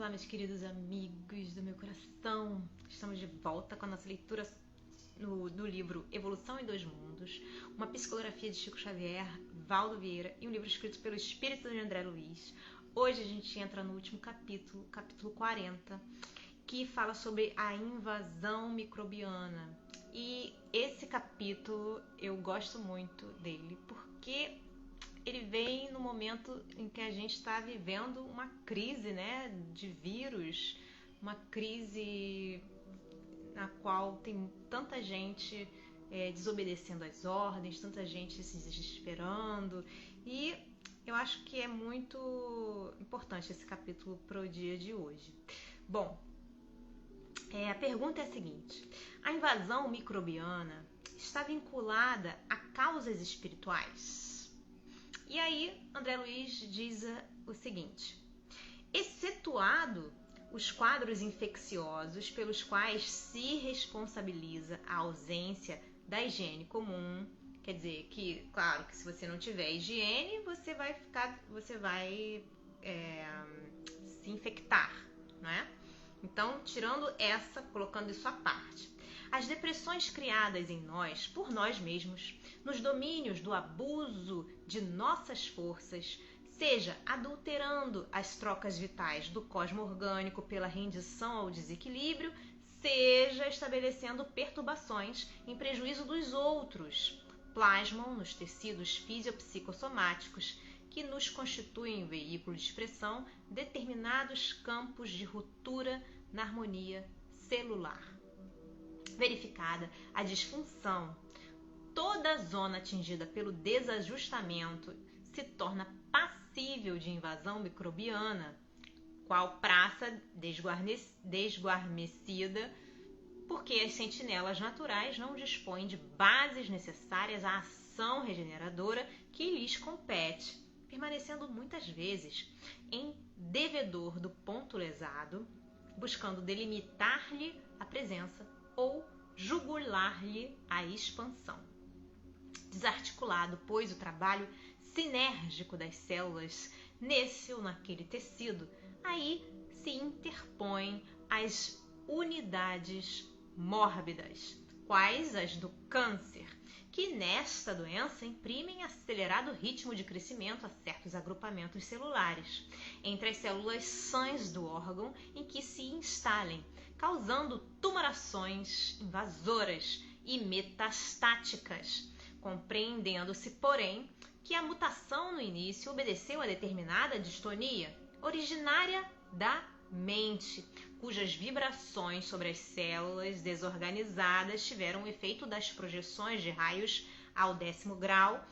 Olá, meus queridos amigos do meu coração. Estamos de volta com a nossa leitura do livro Evolução em Dois Mundos, uma psicografia de Chico Xavier, Valdo Vieira e um livro escrito pelo espírito de André Luiz. Hoje a gente entra no último capítulo, capítulo 40, que fala sobre a invasão microbiana. E esse capítulo eu gosto muito dele porque ele vem no momento em que a gente está vivendo uma crise, né, de vírus, uma crise na qual tem tanta gente desobedecendo às ordens, tanta gente se desesperando, e eu acho que é muito importante esse capítulo para o dia de hoje. Bom, a pergunta é a seguinte: a invasão microbiana está vinculada a causas espirituais? E aí, André Luiz diz o seguinte: excetuado os quadros infecciosos pelos quais se responsabiliza a ausência da higiene comum, quer dizer que, claro, que se você não tiver higiene, você vai se infectar, não é? Então, tirando essa, colocando isso à parte, as depressões criadas em nós, por nós mesmos, nos domínios do abuso de nossas forças, seja adulterando as trocas vitais do cosmo orgânico pela rendição ao desequilíbrio, seja estabelecendo perturbações em prejuízo dos outros, plasmam nos tecidos fisiopsicossomáticos que nos constituem veículo de expressão determinados campos de ruptura na harmonia celular. Verificada a disfunção, toda zona atingida pelo desajustamento se torna passível de invasão microbiana, qual praça desguarnecida, porque as sentinelas naturais não dispõem de bases necessárias à ação regeneradora que lhes compete, permanecendo muitas vezes em devedor do ponto lesado, buscando delimitar-lhe a presença ou jugular-lhe a expansão. Desarticulado, pois, o trabalho sinérgico das células nesse ou naquele tecido, aí se interpõem as unidades mórbidas, quais as do câncer, que nesta doença imprimem acelerado ritmo de crescimento a certos agrupamentos celulares, entre as células sãs do órgão em que se instalem, causando tumorações invasoras e metastáticas, compreendendo-se, porém, que a mutação no início obedeceu a determinada distonia originária da mente, cujas vibrações sobre as células desorganizadas tiveram o efeito das projeções de raios ao 10º grau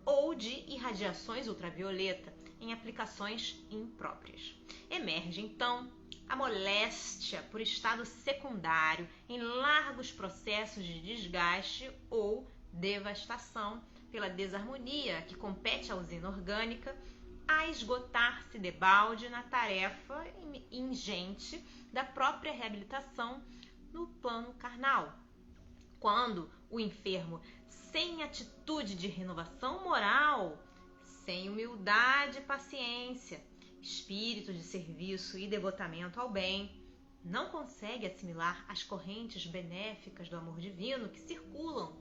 ou de irradiações ultravioleta em aplicações impróprias. Emerge, então, a moléstia por estado secundário em largos processos de desgaste ou devastação pela desarmonia que compete à usina orgânica a esgotar-se debalde na tarefa ingente da própria reabilitação no plano carnal. Quando o enfermo, sem atitude de renovação moral, sem humildade e paciência, espírito de serviço e devotamento ao bem, não consegue assimilar as correntes benéficas do amor divino que circulam,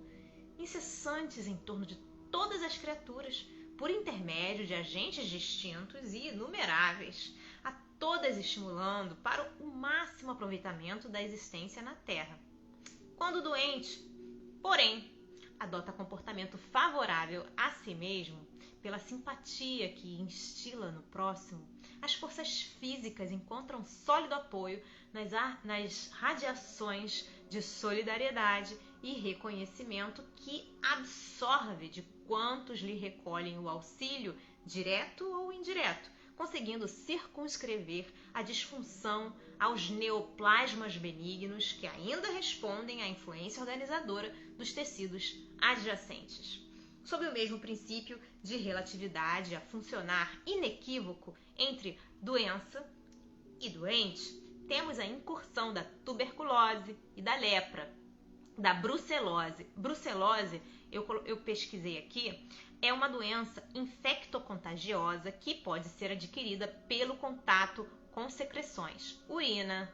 incessantes em torno de todas as criaturas, por intermédio de agentes distintos e inumeráveis, a todas estimulando para o máximo aproveitamento da existência na Terra. Quando o doente, porém, adota comportamento favorável a si mesmo, pela simpatia que instila no próximo, as forças físicas encontram sólido apoio nas radiações de solidariedade e reconhecimento que absorve de quantos lhe recolhem o auxílio, direto ou indireto, conseguindo circunscrever a disfunção aos neoplasmas benignos que ainda respondem à influência organizadora dos tecidos adjacentes. Sob o mesmo princípio de relatividade a funcionar inequívoco entre doença e doente, temos a incursão da tuberculose e da lepra, da brucelose eu pesquisei aqui, é uma doença infectocontagiosa que pode ser adquirida pelo contato com secreções, urina,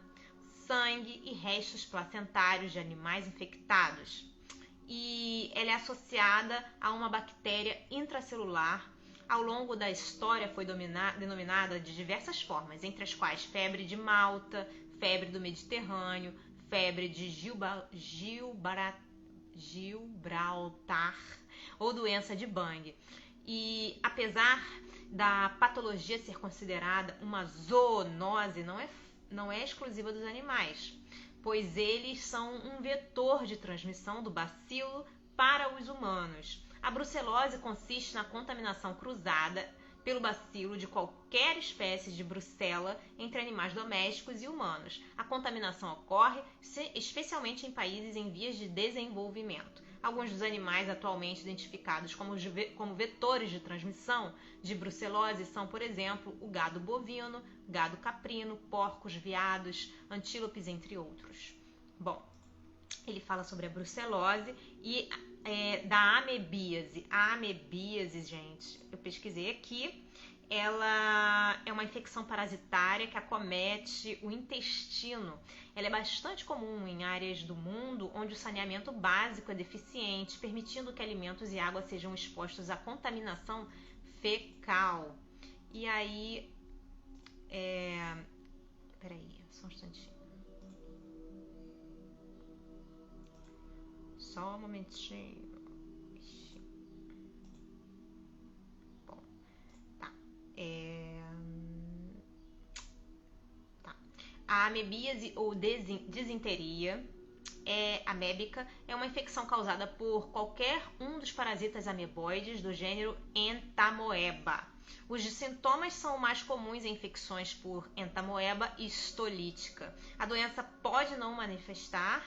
sangue e restos placentários de animais infectados. E ela é associada a uma bactéria intracelular. Ao longo da história foi denominada de diversas formas, entre as quais febre de Malta, febre do Mediterrâneo, febre de Gibraltar ou doença de Bang. E apesar da patologia ser considerada uma zoonose, não é exclusiva dos animais, pois eles são um vetor de transmissão do bacilo para os humanos. A brucelose consiste na contaminação cruzada pelo bacilo de qualquer espécie de brucela entre animais domésticos e humanos. A contaminação ocorre especialmente em países em vias de desenvolvimento. Alguns dos animais atualmente identificados como vetores de transmissão de brucelose são, por exemplo, o gado bovino, gado caprino, porcos, veados, antílopes, entre outros. Bom, ele fala sobre a brucelose e da amebíase. A amebíase, gente, eu pesquisei aqui, ela é uma infecção parasitária que acomete o intestino. Ela é bastante comum em áreas do mundo onde o saneamento básico é deficiente, permitindo que alimentos e água sejam expostos à contaminação fecal. E aí, peraí, só um instantinho. Só um momentinho. Bom, tá. A amebíase ou disenteria amébica é uma infecção causada por qualquer um dos parasitas ameboides do gênero Entamoeba. Os sintomas são mais comuns em infecções por Entamoeba histolítica. A doença pode não manifestar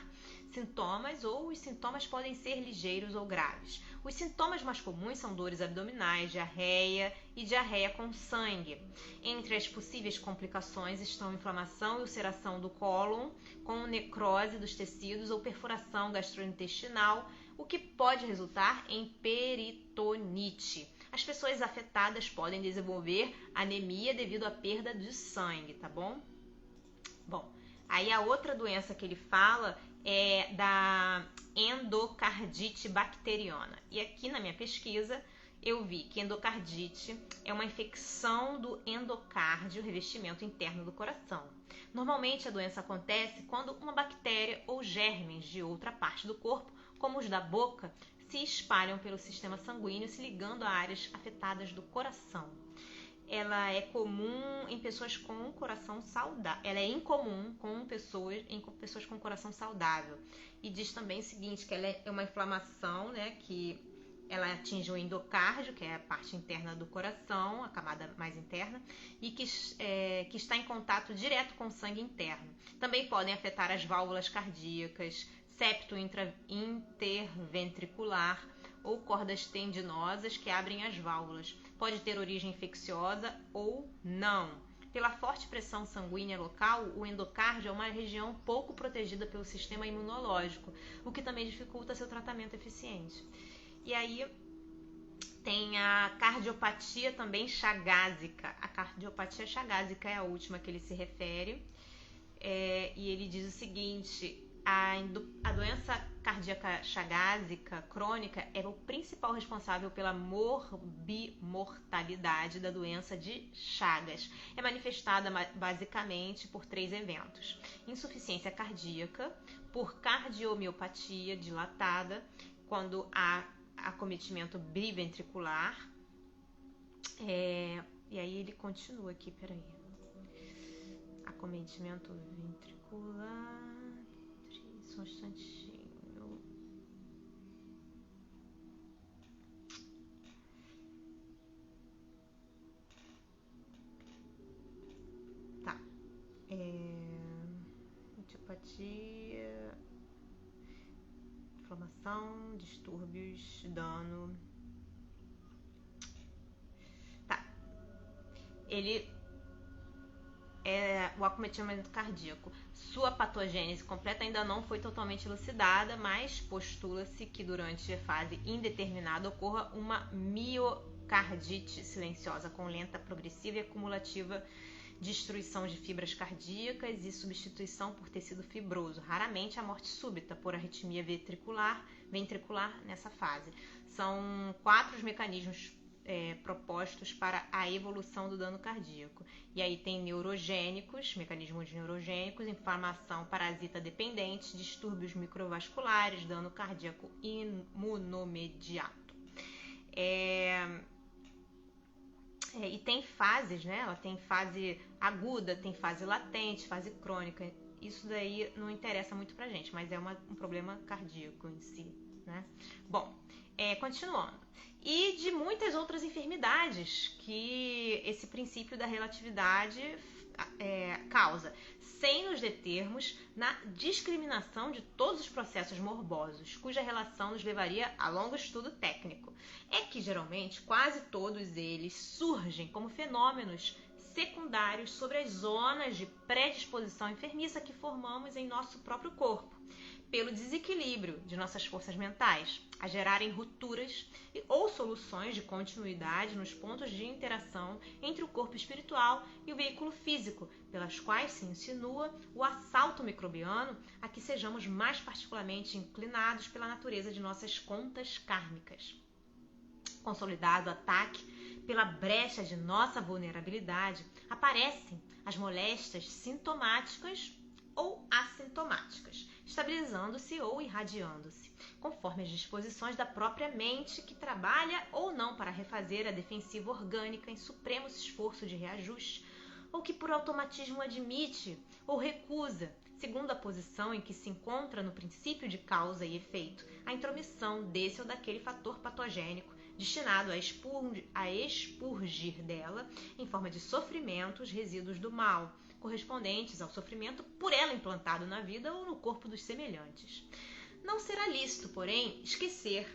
sintomas ou os sintomas podem ser ligeiros ou graves. Os sintomas mais comuns são dores abdominais, diarreia e diarreia com sangue. Entre as possíveis complicações estão inflamação e ulceração do cólon, com necrose dos tecidos ou perfuração gastrointestinal, o que pode resultar em peritonite. As pessoas afetadas podem desenvolver anemia devido à perda de sangue, tá bom? Bom, aí a outra doença que ele fala é da endocardite bacteriana. E aqui na minha pesquisa eu vi que endocardite é uma infecção do endocárdio, revestimento interno do coração. Normalmente a doença acontece quando uma bactéria ou germes de outra parte do corpo, como os da boca, se espalham pelo sistema sanguíneo, se ligando a áreas afetadas do coração. Ela é comum em pessoas com coração saudável. Ela é incomum em pessoas com coração saudável. E diz também o seguinte, que ela é uma inflamação, né, que ela atinge o endocárdio, que é a parte interna do coração, a camada mais interna, e que está em contato direto com o sangue interno. Também podem afetar as válvulas cardíacas, septo interventricular ou cordas tendinosas que abrem as válvulas. Pode ter origem infecciosa ou não. Pela forte pressão sanguínea local, o endocárdio é uma região pouco protegida pelo sistema imunológico, o que também dificulta seu tratamento eficiente. E aí tem a cardiopatia também chagásica. A cardiopatia chagásica é a última que ele se refere. E ele diz o seguinte: a doença cardíaca chagásica crônica é o principal responsável pela morbimortalidade da doença de Chagas. É manifestada basicamente por 3 eventos: insuficiência cardíaca, por cardiomiopatia dilatada, quando há acometimento biventricular. E aí ele continua aqui, peraí. Acometimento ventricular. Só um instantinho. Tá. Antiopatia, inflamação, distúrbios, dano. Tá. Ele o acometimento cardíaco. Sua patogênese completa ainda não foi totalmente elucidada, mas postula-se que durante a fase indeterminada ocorra uma miocardite silenciosa com lenta, progressiva e acumulativa destruição de fibras cardíacas e substituição por tecido fibroso. Raramente a morte súbita por arritmia ventricular nessa fase. São 4 os mecanismos propostos para a evolução do dano cardíaco. E aí tem mecanismos neurogênicos, inflamação parasita dependente, distúrbios microvasculares, dano cardíaco imunomediato. E tem fases, né? Ela tem fase aguda, tem fase latente, fase crônica. Isso daí não interessa muito pra gente, mas é um problema cardíaco em si, né? Bom, continuando. E de muitas outras enfermidades que esse princípio da relatividade causa, sem nos determos na discriminação de todos os processos morbosos, cuja relação nos levaria a longo estudo técnico. É que, geralmente, quase todos eles surgem como fenômenos secundários sobre as zonas de predisposição enfermiça que formamos em nosso próprio corpo, pelo desequilíbrio de nossas forças mentais, a gerarem rupturas ou soluções de continuidade nos pontos de interação entre o corpo espiritual e o veículo físico, pelas quais se insinua o assalto microbiano a que sejamos mais particularmente inclinados pela natureza de nossas contas kármicas. Consolidado ataque pela brecha de nossa vulnerabilidade, aparecem as moléstias sintomáticas ou assintomáticas, estabilizando-se ou irradiando-se, conforme as disposições da própria mente que trabalha ou não para refazer a defensiva orgânica em supremo esforço de reajuste, ou que por automatismo admite ou recusa, segundo a posição em que se encontra no princípio de causa e efeito, a intromissão desse ou daquele fator patogênico destinado a expurgir dela, em forma de sofrimentos, resíduos do mal, correspondentes ao sofrimento por ela implantado na vida ou no corpo dos semelhantes. Não será lícito, porém, esquecer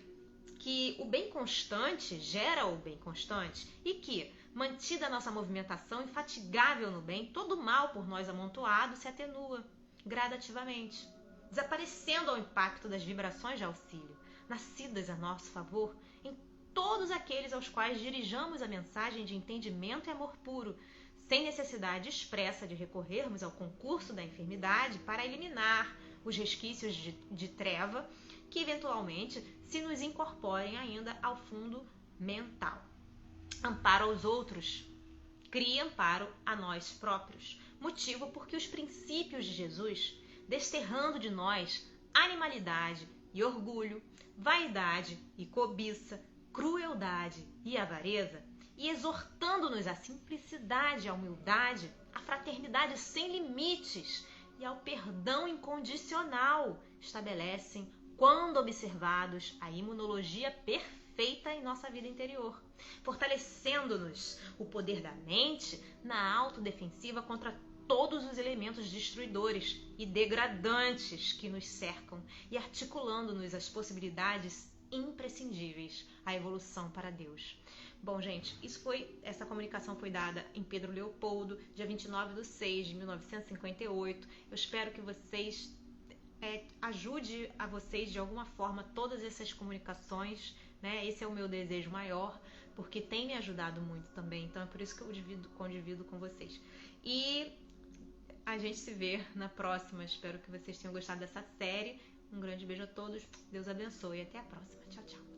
que o bem constante gera o bem constante e que, mantida a nossa movimentação infatigável no bem, todo o mal por nós amontoado se atenua gradativamente, desaparecendo ao impacto das vibrações de auxílio, nascidas a nosso favor, em todos aqueles aos quais dirijamos a mensagem de entendimento e amor puro, sem necessidade expressa de recorrermos ao concurso da enfermidade para eliminar os resquícios de treva que eventualmente se nos incorporem ainda ao fundo mental. Amparo aos outros cria amparo a nós próprios, motivo porque os princípios de Jesus, desterrando de nós animalidade e orgulho, vaidade e cobiça, crueldade e avareza, e exortando-nos à simplicidade, à humildade, à fraternidade sem limites e ao perdão incondicional, estabelecem, quando observados, a imunologia perfeita em nossa vida interior, fortalecendo-nos o poder da mente na autodefensiva contra todos os elementos destruidores e degradantes que nos cercam e articulando-nos as possibilidades imprescindíveis à evolução para Deus. Bom, gente, essa comunicação foi dada em Pedro Leopoldo, dia 29/6/1958. Eu espero que vocês ajude a vocês de alguma forma todas essas comunicações, né? Esse é o meu desejo maior, porque tem me ajudado muito também, então é por isso que eu condivido com vocês. E a gente se vê na próxima. Espero que vocês tenham gostado dessa série. Um grande beijo a todos, Deus abençoe e até a próxima. Tchau, tchau.